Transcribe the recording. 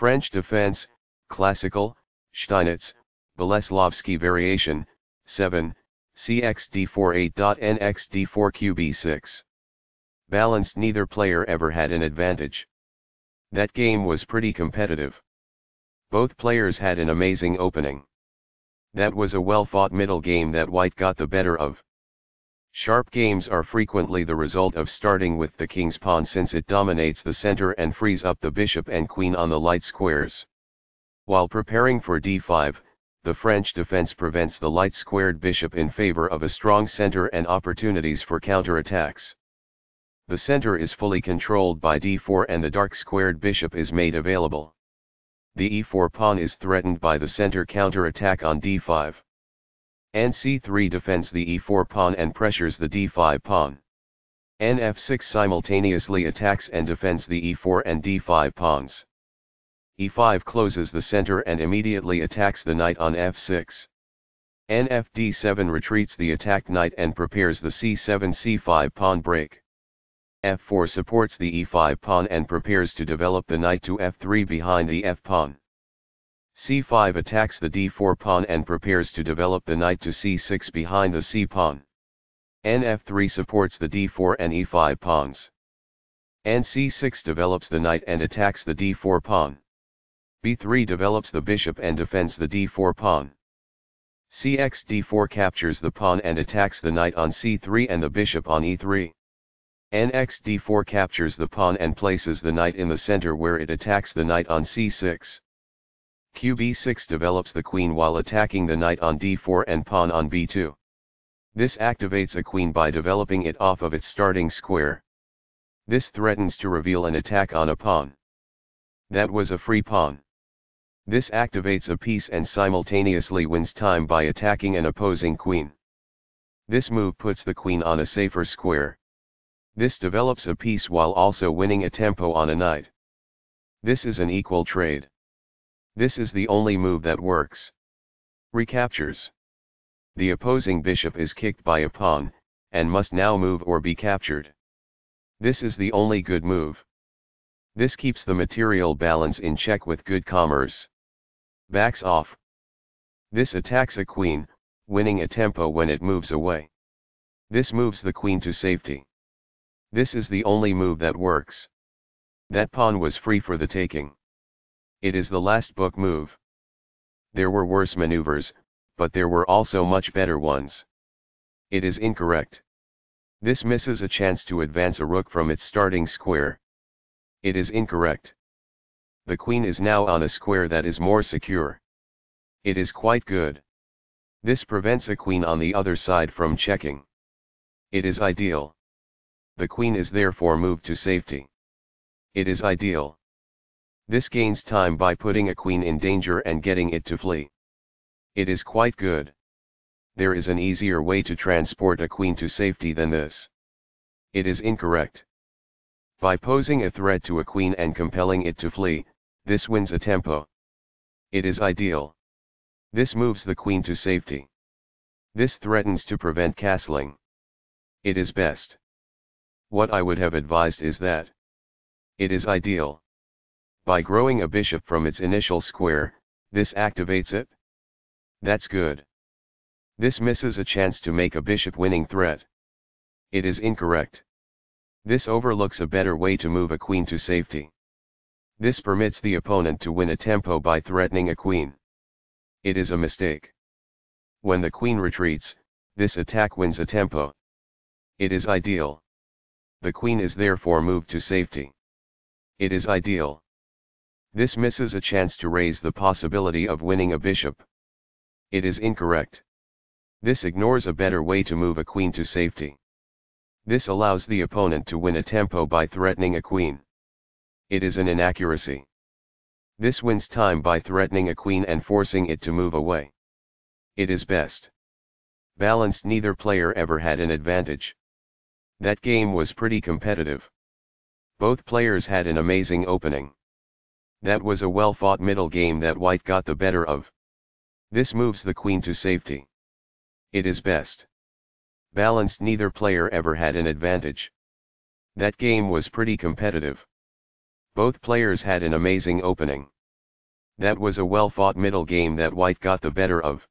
French defense, classical, Steinitz, Boleslavsky variation, 7, cx d4 8.nx d4 qb6. Balanced, neither player ever had an advantage. That game was pretty competitive. Both players had an amazing opening. That was a well-fought middle game that white got the better of. Sharp games are frequently the result of starting with the king's pawn, since it dominates the center and frees up the bishop and queen on the light squares. While preparing for d5, the French defense prevents the light-squared bishop in favor of a strong center and opportunities for counterattacks. The center is fully controlled by d4 and the dark-squared bishop is made available. The e4 pawn is threatened by the center counterattack on d5. nc3 defends the e4 pawn and pressures the d5 pawn. nf6 simultaneously attacks and defends the e4 and d5 pawns. e5 closes the center and immediately attacks the knight on f6. nfd7 retreats the attacked knight and prepares the c7-c5 pawn break. f4 supports the e5 pawn and prepares to develop the knight to f3 behind the f pawn. c5 attacks the d4 pawn and prepares to develop the knight to c6 behind the c pawn. nf3 supports the d4 and e5 pawns. nc6 develops the knight and attacks the d4 pawn. b3 develops the bishop and defends the d4 pawn. cx d4 captures the pawn and attacks the knight on c3 and the bishop on e3. nx d4 captures the pawn and places the knight in the center where it attacks the knight on c6. qb6 develops the queen while attacking the knight on d4 and pawn on b2. This activates a queen by developing it off of its starting square. This threatens to reveal an attack on a pawn. That was a free pawn. This activates a piece and simultaneously wins time by attacking an opposing queen. This move puts the queen on a safer square. This develops a piece while also winning a tempo on a knight. This is an equal trade. This is the only move that works. Recaptures. The opposing bishop is kicked by a pawn, and must now move or be captured. This is the only good move. This keeps the material balance in check with good commerce. Backs off. This attacks a queen, winning a tempo when it moves away. This moves the queen to safety. This is the only move that works. That pawn was free for the taking. It is the last book move. There were worse maneuvers, but there were also much better ones. It is incorrect. This misses a chance to advance a rook from its starting square. It is incorrect. The queen is now on a square that is more secure. It is quite good. This prevents a queen on the other side from checking. It is ideal. The queen is therefore moved to safety. It is ideal. This gains time by putting a queen in danger and getting it to flee. It is quite good. There is an easier way to transport a queen to safety than this. It is incorrect. By posing a threat to a queen and compelling it to flee, this wins a tempo. It is ideal. This moves the queen to safety. This threatens to prevent castling. It is best. What I would have advised is that it is ideal. By growing a bishop from its initial square, this activates it. That's good. This misses a chance to make a bishop winning threat. It is incorrect. This overlooks a better way to move a queen to safety. This permits the opponent to win a tempo by threatening a queen. It is a mistake. When the queen retreats, this attack wins a tempo. It is ideal. The queen is therefore moved to safety. It is ideal. This misses a chance to raise the possibility of winning a bishop. It is incorrect. This ignores a better way to move a queen to safety. This allows the opponent to win a tempo by threatening a queen. It is an inaccuracy. This wins time by threatening a queen and forcing it to move away. It is best. Balanced, neither player ever had an advantage. That game was pretty competitive. Both players had an amazing opening. That was a well-fought middle game that white got the better of. This moves the queen to safety. It is best. Balanced, neither player ever had an advantage. That game was pretty competitive. Both players had an amazing opening. That was a well-fought middle game that white got the better of.